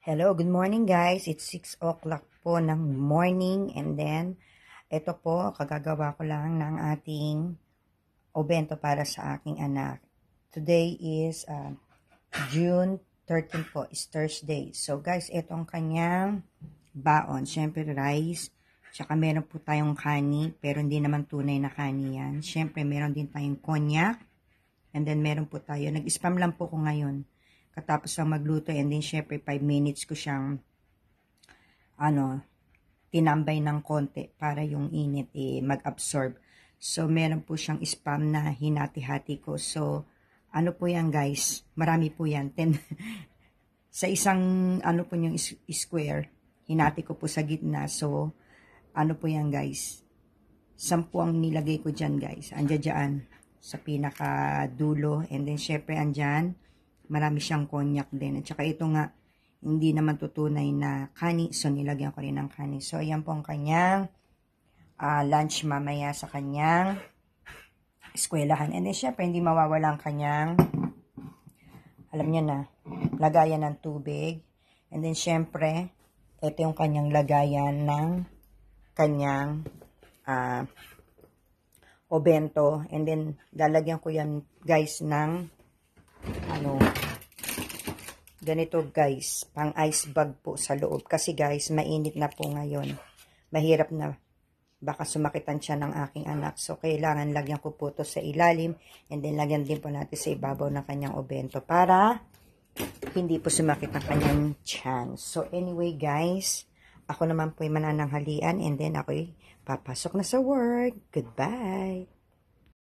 Hello, good morning guys. It's 6 o'clock po ng morning and then ito po, kagagawa ko lang ng ating obento para sa aking anak. Today is June 13 po, is Thursday. So guys, ito ang kanyang baon. Siyempre rice, tsaka meron po tayong kani, pero hindi naman tunay na kani yan. Siyempre meron din tayong konyak, and then meron po tayo, nag-spam lang po ko ngayon. Katapos lang magluto, and then syempre 5 minutes ko siyang tinambay ng konti para yung init mag-absorb. So meron po siyang spam na hinati-hati ko. So ano po yan guys, marami po yan. Sa isang po yung square, hinati ko po sa gitna. So ano po yan guys, 10 ang nilagay ko dyan guys. Andyan sa pinaka dulo, and then syempre andyan marami siyang konyak din. At saka ito nga, hindi naman tutunay na kani. So, nilagyan ko rin ng kani. So, ayan po ang kanyang lunch mamaya sa kanyang eskwelahan. And then, syempre, hindi mawawala ang kanyang, alam niyo na, lagayan ng tubig. And then, syempre, ito yung kanyang lagayan ng kanyang obento. And then, lalagyan ko yan, guys, ng ganito guys, pang ice bag po sa loob. Kasi guys, mainit na po ngayon. Mahirap na baka sumakitan siya ng aking anak. So, kailangan lagyan ko po ito sa ilalim. And then, lagyan din po natin sa ibabaw ng kanyang obento para hindi po sumakit ang kanyang tiyan. So, anyway guys, ako naman po ay manananghalian. And then, ako'y papasok na sa work. Goodbye!